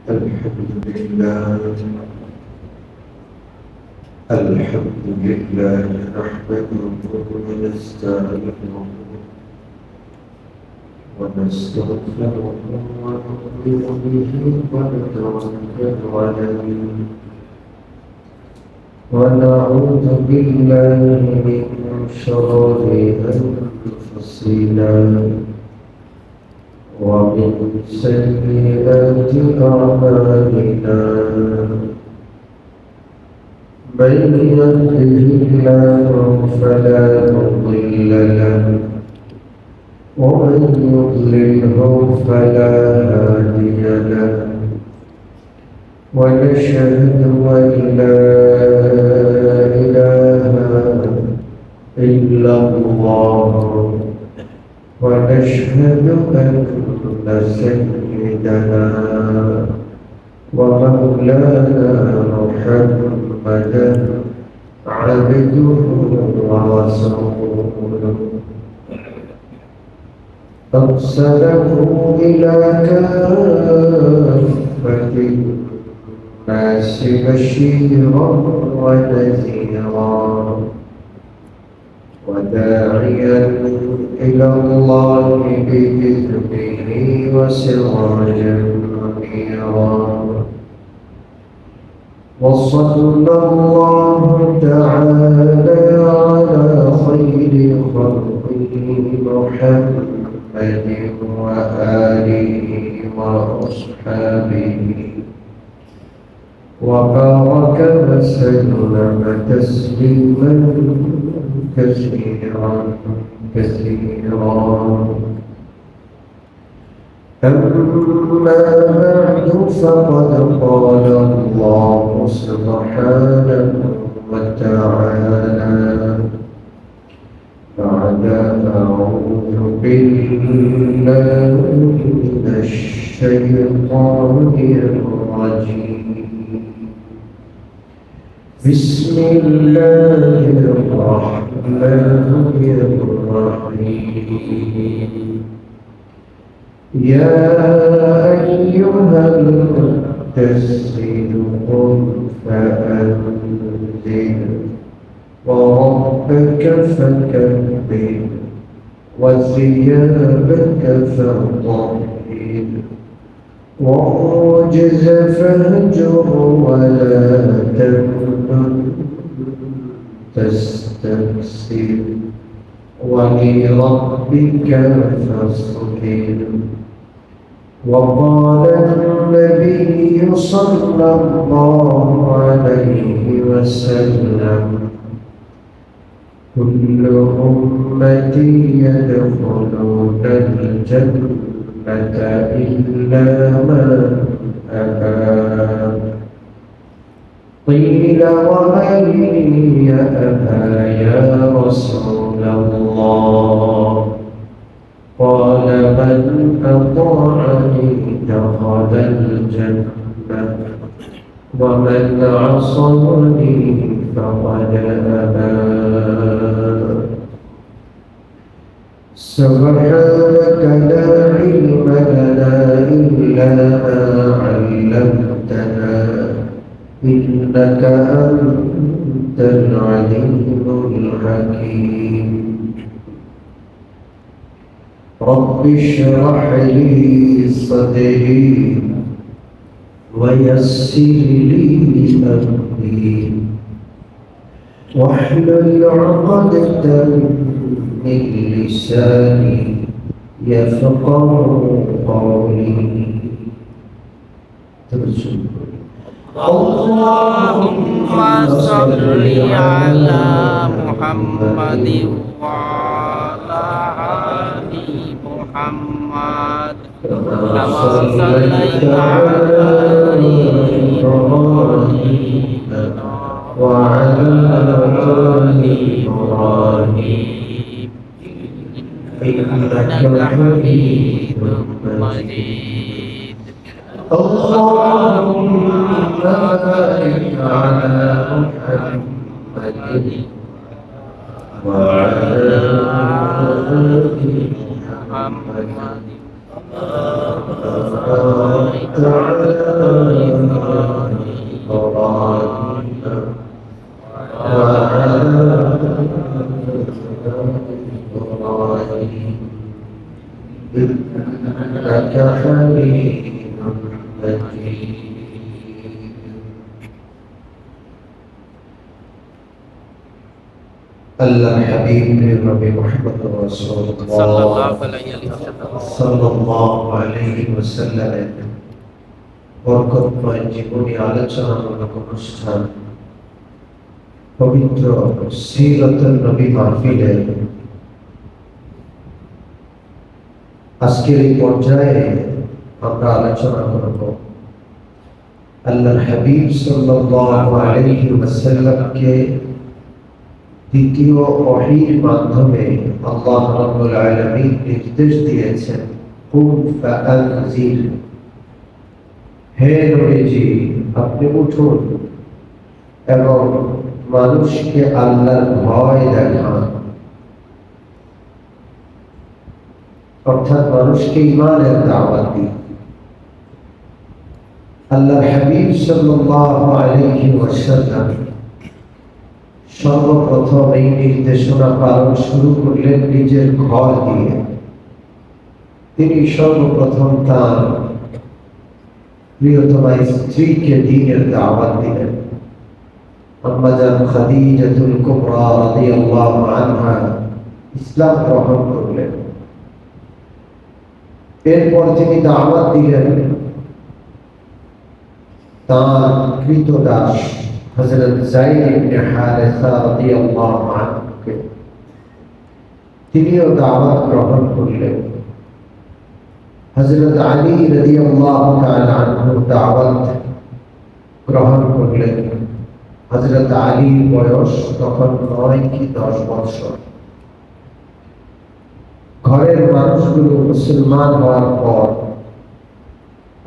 الحمد لله الحمد لله نحمده ونستعينه ونستغفره ونؤمن به ونتوكل عليه ونعوذ بالله من شرور أنفسنا ومن سيئات أعمالنا من يهده الله فلا مضل له ومن يضلله فلا هادي له ونشهد أن لا إله إلا الله ونشهد أن سيدنا ومولانا محمدا عبده ورسوله أرسله إلى كافة الناس بشيرا ونذيرا وداعيا إلى الله بإذنه وسراجا منيرا وصلى الله تعالى على خير خلقه محمد وآله وأصحابه وبارك وسلم تسليما كثيرا أما بعد فقد قال الله سبحانه وتعالى بعد أعوذ بالله من الشيطان الرجيم بسم الله الرحمن الرحيم يا أيها المدثر قم فأنذر وربك فكبر وثيابك فطهر والرجز فاهجر ولا تمنن تستكثر ولربك فاصبر وقال النبي صلى الله عليه وسلم كل أمتي يدخلون الجنة إلا من أبى قيل ومن يأبى يا رسول الله قال من أطاعني دخل الجنة ومن عصاني فقد أبى سبحانك لا علم لنا إلا ما علمتنا إنك أنت العليم الحكيم رب اشرح لي صدري ويسر لي أمري واحلل عقدة من لساني يفقه قولي اللهم صل على محمد وعلى آل محمد كما صليت على إبراهيم وعلى آل إبراهيم إنك حميد مجيد اللهم بارك على محمد وعلى آل محمد وبارك على حميد مجيد আল্লাহ হাবিব নবী মুহাম্মদ রাসূলুল্লাহ সাল্লাল্লাহু আলাইহি ওয়াসাল্লামের বরকতময় জীবনী আলোচনামূলক অনুষ্ঠান পবিত্র সিরাতুন নবী মাহফিলের আজকের এই পর্যায়ে আমরা আলোচনা করব আল্লাহর হাবিব সাল্লাল্লাহু আলাইহি ওয়াসাল্লামকে দ্বিতীয় ওহীর মাধ্যমে আল্লাহ রাব্বুল আলামিন নির্দেশ দিয়েছেন কুম ফাআনজির, হে নবীজি আপনি উঠুন এবং মানুষকে আল্লাহর ভয় দেখান, অর্থাৎ মানুষকে ঈমানের দাওয়াত দিন। আল্লাহর হাবিব সাল্লাল্লাহু আলাইহি ওয়াসাল্লাম সর্বপ্রথম এই নির্দেশনা পালন শুরু করলেন নিজের ঘর দিয়ে। তিনি সর্বপ্রথম তার প্রিয়তমা স্ত্রীকে দ্বীনের দাওয়াত দিলেন। আম্মা জান খাদিজাতুল কুবরা রাদিয়াল্লাহু আনহা ইসলাম গ্রহণ করলেন। এরপর তিনি দাওয়াত দিলেন তার কৃতদাস হযরত যায়েদ ইবনে হারেসা রাদিয়াল্লাহু আনহুকে, তিনিও দাওয়াত গ্রহণ করলেন। হযরত আলী রাদিয়াল্লাহু তাআলা আনহু দাওয়াত গ্রহণ করলেন। হযরত আলীর বয়স তখন 9 কি 10 বছর। ঘরের মানুষগুলো মুসলমান হওয়ার পর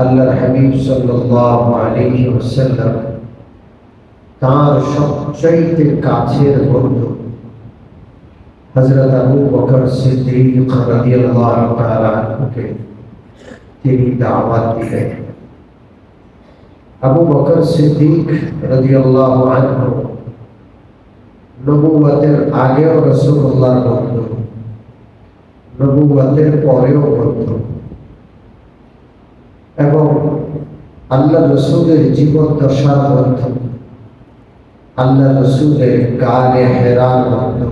আল্লাহর হাবিব সাল্লাল্লাহু আলাইহি ওয়াসাল্লাম তার সবচাইতে কাছের বন্ধু হযরত আবু বকর সিদ্দিক রাদিয়াল্লাহু তাআলা আনহুকে তিনি দাওয়াত দিলেন। আবু বকর সিদ্দিক রাদিয়াল্লাহু আনহু নবুয়তের আগেও রাসূলুল্লাহর বন্ধু, নবুয়তের পরেও বন্ধু, এবং আল্লাহ রাসূলের জীবন দশার বন্ধু, আল্লাহ রাসূলের গায়ে হেরার বন্ধু,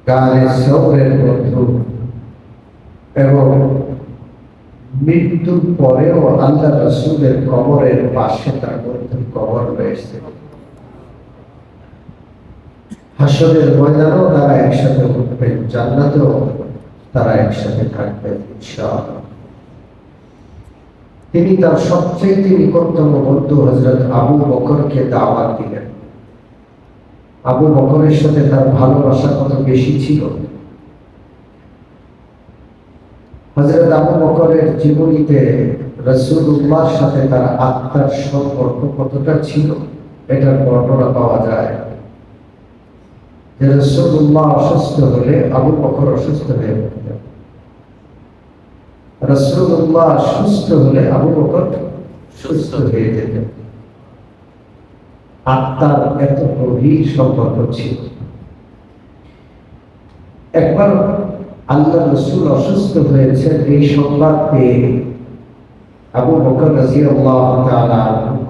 গায়ে সওরের বন্ধু, এবং মৃত্যুর পরেও আল্লাহ রাসূলের কবরের পাশে তার বন্ধুর কবর রয়েছে। হাসরের ময়দানেও তারা একসাথে উঠবেন, জান্নাতেও তারা একসাথে থাকবেন ইনশাআল্লাহ। তিনি তার সবচেয়ে নিকটতম বন্ধু হযরত আবু বকরকে দাওয়াত দিলেন। আবু বকরের সাথে তার ভালোবাসা কত বেশি ছিল। হযরত আবু বকরের জীবনীতে রাসূলুল্লাহর সাথে তার আত্মার সম্পর্ক কতটা ছিল এটার বর্ণনা পাওয়া যায়। যে রাসূলুল্লাহ অসুস্থ হলে আবু বকর অসুস্থ হয়ে পড়তেন, রাসূলুল্লাহ সুস্থ হলে আবু বকর সুস্থ হয়ে যেতেন। আত্মার এত গভীর সম্পর্ক ছিল। একবার আল্লাহ রাসূল অসুস্থ হয়েছেন এই সংবাদ পেয়ে আবু বকর রাদিয়াল্লাহু তাআলা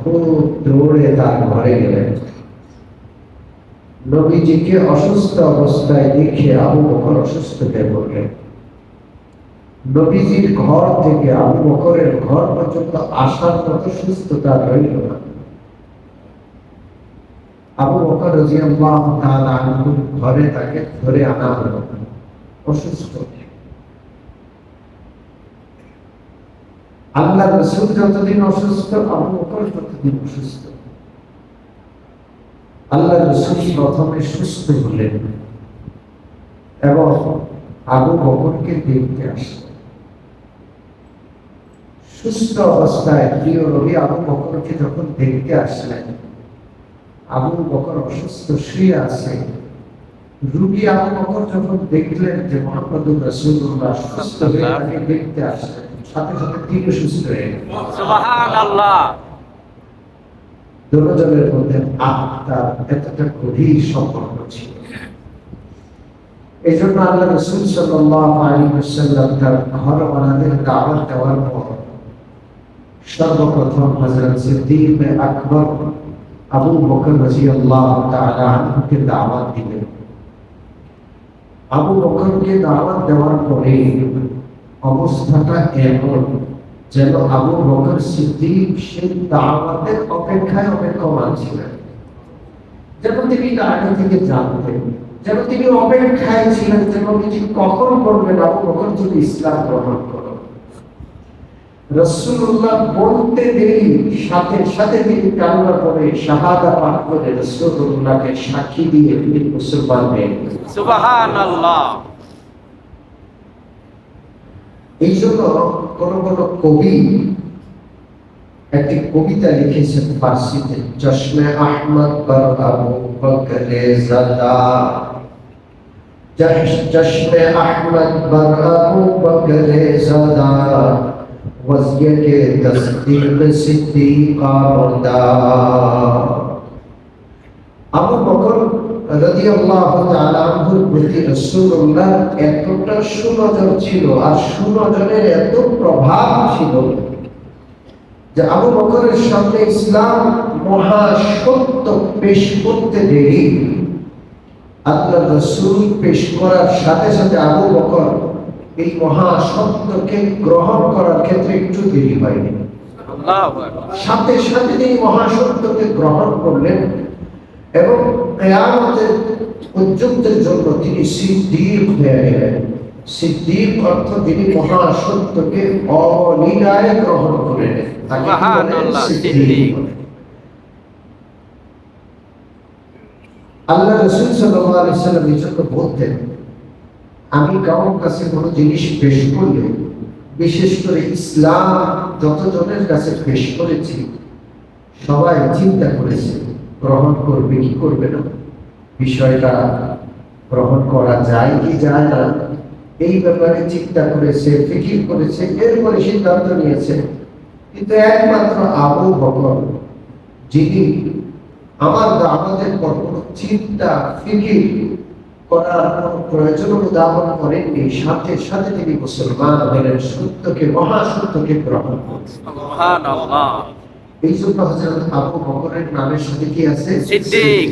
খুব দৌড়ে তার ঘরে গেলেন। নবীজিকে অসুস্থ অবস্থায় দেখে আবু বকর অসুস্থ হয়ে পড়লেন। নবীজির ঘর থেকে আবু বকরের ঘর পর্যন্ত আসার মতো সুস্থতা রইল না। আবু বকর রাদিয়াল্লাহু তাআলা আনহু ঘরে তাকে ধরে আনা হলো অসুস্থ। আল্লাহ রাসূল যতদিন অসুস্থ, আবু বকর ততদিন অসুস্থ। আল্লাহ রাসূল প্রথমে সুস্থ হলেন এবং আবু বকরকে দেখতে আসলেন। সুস্থ অবস্থায় প্রিয় নবী আবু বকরকে যখন দেখতে আসলেন, আবু বকর অসুস্থ শুয়ে আছে। রোগী আবু বকর যখন দেখলেন যে মুহাম্মদুর রাসূলুল্লাহ সুস্থ হয়ে তাকে দেখতে আসলেন, সাথে সাথে তিনি সুস্থ হয়ে গেলেন। সুবহানাল্লাহ। দুজনের মধ্যে আত্মার এতটা গভীর সম্পর্ক ছিল। এই জন্য আল্লাহ রাসূল সাল্লাল্লাহু আলাইহি ওয়াসাল্লাম তার ঘরওয়ালাদের দাওয়াত দেওয়ার পর সর্বপ্রথম হযরত সিদ্দিক আকবর আবু বকর রাদিয়াল্লাহু তাআলা আনহুকে দাওয়াত দিলেন। আবু বকরকে দাওয়াত দেওয়ার পরে অবস্থাটা এমন যেন আবু বকর সিদ্দিক সেই দাওয়াতের অপেক্ষায় অপেক্ষমান ছিলেন, যেন তিনি আগে থেকে জানতেন, যেন তিনি অপেক্ষায় ছিলেন যেন তিনি কখন করবেন আবু বকর যদি ইসলাম গ্রহণ করো। রাসূলুল্লাহ বলতে দেরি সাথে সাথে তিনি কালিমা পড়ে শাহাদা পাঠ করে রাসূলুল্লাহকে সাক্ষী দিয়ে তিনি মুসলমান হয়ে গেলেন। সুবহানাল্লাহ। এই জন্য কোন কোন কবি একটি কবিতা লিখেছেন ফার্সিতে, চশমে আহমদ পর আবু বকরে জাদা, চশমে আহমদ পর আবু বকরে জাদা, ওয়াজিয়ে কে তসদীক সিদ্দীকা মুর্দা। আবু বকর রাদিয়াল্লাহু তাআলা আনহুর প্রতি রাসূলুল্লাহ এতটা সুনজর ছিল আর সুনজরের এত প্রভাব ছিল যে আবু বকরের সামনে ইসলাম মহা সত্য পেশ করতে দেরি আল্লাহ রাসূল পেশ করার সাথে সাথে আবু বকর এই মহা সত্যকে গ্রহণ করার ক্ষেত্রে একটু দেরি হয়নি। সাথে সাথে তিনি মহা সত্যকে গ্রহণ করলেন এবং কিয়ামতের পর্যন্তের জন্য তিনি সিদ্দীক হয়ে গেলেন। সিদ্দীক অর্থ তিনি মহা সত্যকে অলীলায় গ্রহণ করেন। সুবহানাল্লাহ, সিদ্দীক। আল্লাহ রাসূল সাল্লাল্লাহু আলাইহি ওয়াসাল্লাম এই জন্য বলতেন, আমি কারোর কাছে কোনো জিনিস পেশ করলে, বিশেষ করে ইসলাম যতজনের কাছে পেশ করেছি সবাই চিন্তা করেছে গ্রহণ করবে কি করবে না, বিষয়টা গ্রহণ করা যায় কি যায় না, এই ব্যাপারে চিন্তা করেছে, ফিকির করেছে, এরপরে সিদ্ধান্ত নিয়েছে। কিন্তু একমাত্র আবু বকর, যিনি আমাদের পর কোনো চিন্তা ফিকির করার কোনো প্রয়োজন উদ্ভাবন করেননি, সাথে সাথে তিনি মুসলমান হলেন, সত্যকে মহা সত্যকে গ্রহণ করলেন। সুবহানাল্লাহ। এই জন্য হযরত আবু বকরের নামের সাথে কি আছে? সিদ্দীক।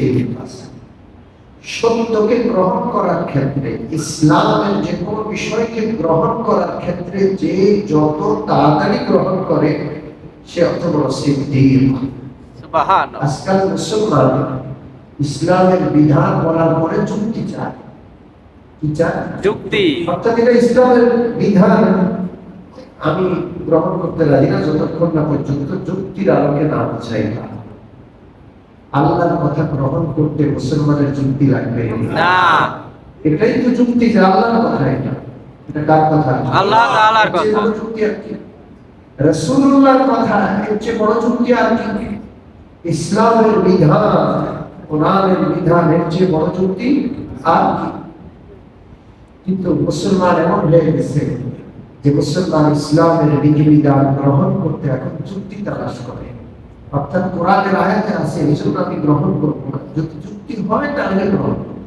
সত্যকে গ্রহণ করার ক্ষেত্রে, ইসলামের যে কোনো বিষয়কে গ্রহণ করার ক্ষেত্রে যে যত তাড়াতাড়ি গ্রহণ করে সে অত বড় সিদ্দীক। সুবহানাল্লাহ। আজকাল মুসলমান ইসলামের বিধান বলার পরে যুক্তি চায়, কি চায়? যুক্তি। অর্থাৎ এটা ইসলামের বিধান, আমি গ্রহণ করতে রাজি না যতক্ষণ না পর্যন্ত যুক্তির আলোকে না বুঝাই। আল্লাহর কথা গ্রহণ করতে মুসলমানের যুক্তি লাগবে না। এটাই তো যুক্তি যে আল্লাহর কথা, এটা কার কথা? আল্লাহ তাআলার কথা। যুক্তি আর কি? রাসূলুল্লাহর কথা, এর চেয়ে বড় যুক্তি আর কি? ইসলামের বিধান, কোরআনের বিধান, এর চেয়ে বড় যুক্তি আর কি? কিন্তু মুসলমান এমন হয়ে গেছে যে মুসলমান ইসলামের বিধিবিধান গ্রহণ করতে এখন যুক্তি তালাশ করে। অর্থাৎ কোরআনের আয়াতে আছে এই জন্য আমি গ্রহণ করবো না, যদি যুক্তি হয় তাহলে গ্রহণ করবো।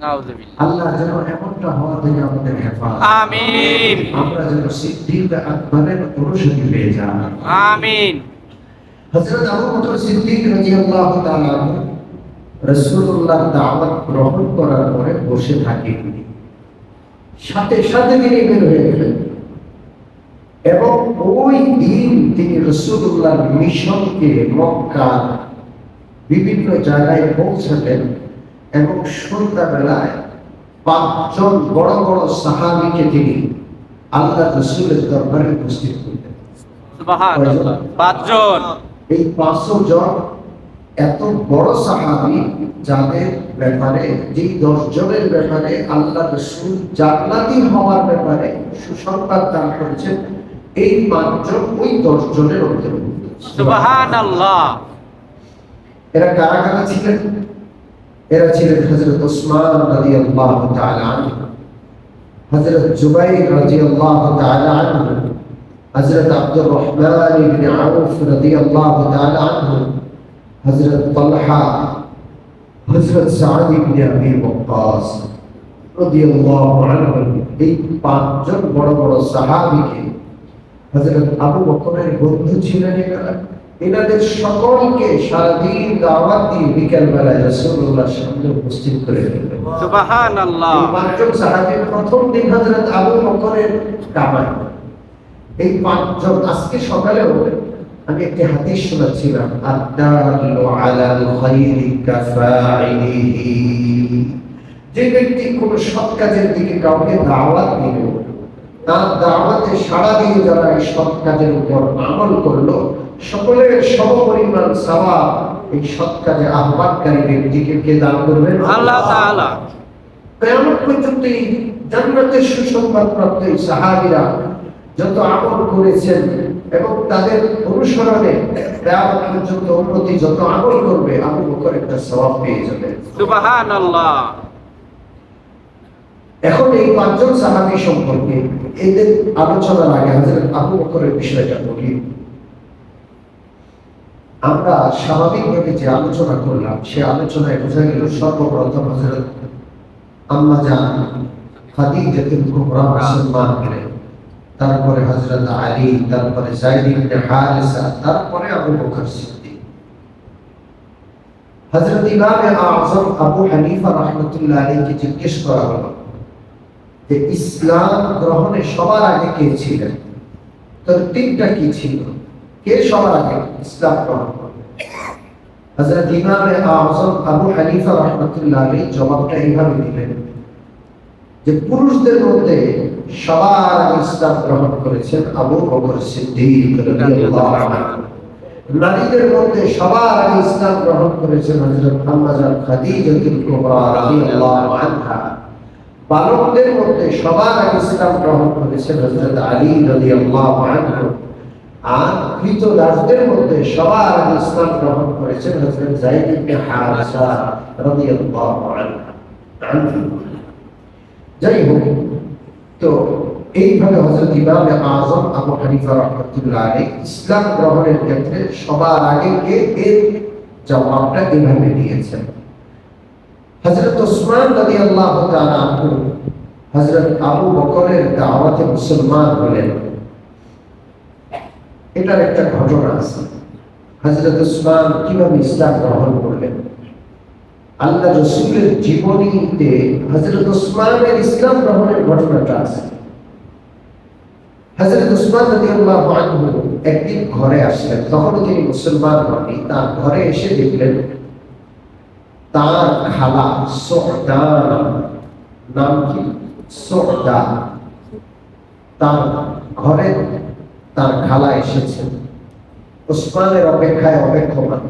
নাউযুবিল্লাহ। আল্লাহ যেন এমনটা হওয়া থেকে আমাদের হেফাজত। আমিন। আমরা যেন সিদ্দীক আকবরের অনুসারী হয়ে যাই। আমিন। হযরত আবু বকর সিদ্দীক রাদিয়াল্লাহু তাআলা আনহু রাসূলুল্লাহর দাওয়াত গ্রহণ করার পরে বসে থাকেন, সাথে সাথে তিনি বের হয়ে গেলেন এবং ওই দিন তিনি রাসূলুল্লাহর মিশনকে মক্কার বিভিন্ন জায়গায় পৌঁছালেন এবং সন্ধ্যাবেলায় 5 জন বড় বড় সাহাবীকে তিনি আল্লাহ রাসূলের দরবারে উপস্থিত করলেন। সুবহানাল্লাহ। 5 জন। এই 500 জন এত বড় সাহাবী যাদের ব্যাপারে, যেই 10 জনের ব্যাপারে আল্লাহ রাসূল জান্নাতি হওয়ার ব্যাপারে সুসংবাদ দান করেছেন, এই 5 জন ওই 10 জনের অন্তর্ভুক্ত। সুবহানাল্লাহ। এরা কারা কারা ছিলেন? এরা ছিলেন হযরত ওসমান রাদিয়াল্লাহু তাআলা আনহু, হযরত জুবাইর রাদিয়াল্লাহু তাআলা আনহু, হযরত আব্দুর রহমান ইবনে আউফ রাদিয়াল্লাহু তাআলা আনহু, হযরত তালহা, হযরত সাদ ইবনে আবি ওয়াক্কাস, রাদিয়াল্লাহু আনহু এই পাঁচজন বড় বড় সাহাবীকে হযরত আবু বকরের বন্ধু ছিলেন এনাদের সকলকে সারাদিন দাওয়াত দিয়ে বিকেল বেলায় রাসূলুল্লাহর সামনে উপস্থিত করে ফেললেন। সুবহানাল্লাহ। এই পাঁচজন সাহাবীর প্রথম দিন হযরত আবু বকরের কামাই। এই পাঁচজন আজকে সকালেও আমি একটি হাদিস শোনাচ্ছিলাম, আদ-দালু আলাল খায়রি কাফাইলিহি। যে ব্যক্তি কোন সৎ কাজের দিকে কাউকে দাওয়াত দিল, তার দাওয়াতে সাড়া দিয়ে যারা এই সৎ কাজের উপর আমল করলো, সকলের সমপরিমাণ সওয়াব এই সৎ কাজে আহ্বানকারী ব্যক্তিকে কে দান করবেন? আল্লাহ তাআলা। কিয়ামত পর্যন্ত এই জান্নাতের সুসংবাদ প্রাপ্ত এই সাহাবীরা যত আমল করেছেন এবং তাদের অনুসরণে কিয়ামত পর্যন্ত উম্মতি যত আমল করবে, আবু বকর একটা সওয়াব পেয়ে যাবে। সুবহানাল্লাহ। এখন এই পাঁচজন সাহাবী সম্পর্কে এদের আলোচনার আগে হযরত আবু বকরের বিষয়টা বলি। আমরা স্বাভাবিকভাবে যে আলোচনা করলাম সে আলোচনায় বোঝা গেল সর্বপ্রথম হযরত আম্মা জান খাদিজাতুল কুবরা মুসলমান হলেন, তারপরে হযরত আলী, তারপরে যায়েদ ইবনে হারিসা, তারপরে আবু বকর সিদ্দিক। হযরত ইমামে আযম আবু হানিফা রাহমাতুল্লাহ আলাইহিকে জিজ্ঞেস করা হলো যে ইসলাম গ্রহণে সবার আগে কে ছিলেন? তরতিবটা কি ছিল? কে সবার আগে ইসলাম গ্রহণ করলেন? হযরত ইমামে আযম আবু হানিফা রাহমাতুল্লাহ আলাইহি জবাবটা এইভাবে দিলেন যে পুরুষদের মধ্যে সবার আগে ইসলাম গ্রহণ করেছেন আবু বকর সিদ্দিক রাদিয়াল্লাহু আনহু। নারীদের মধ্যে সবার আগে ইসলাম গ্রহণ করেছেন হযরত আম্মা জান খাদিজাতুল কুবরা রাদিয়াল্লাহু আনহা। বালকদের মধ্যে সবার আগে ইসলাম গ্রহণ করেছেন হযরত আলী রাদিয়াল্লাহু আনহু। আর কৃতদাসদের মধ্যে সবার আগে ইসলাম গ্রহণ করেছেন হযরত যায়েদ ইবনে হারিসা রাদিয়াল্লাহু আনহু। যাই হোক, তো এইভাবে হযরত ইমাম আযম আবু হানিফা রাহমাতুল্লাহ আলাইহি ইসলাম গ্রহণের ক্ষেত্রে সবার আগে কে, এর জবাবটা এইভাবে দিয়েছেন। হযরত ওসমান রাদিয়াল্লাহু তাআলা আনহু হযরত আবু বকরের দাওয়াতে মুসলমান হলেন। এটার একটা ঘটনা আছে। হযরত ওসমান কিভাবে ইসলাম গ্রহণ করলেন, আল্লাহ রাসূলের জীবনীতে হযরত ওসমানের ইসলাম গ্রহণের ঘটনাটা আছে। হযরত ওসমান রাদিয়াল্লাহু আনহু একদিন ঘরে আসলেন, তখন তিনি মুসলমান হননি। তার ঘরে এসে দেখলেন তার খালা সুহদা, নাম কি? সুহদা। তার ঘরে তার খালা এসেছেন, ওসমানের অপেক্ষায় অপেক্ষমান।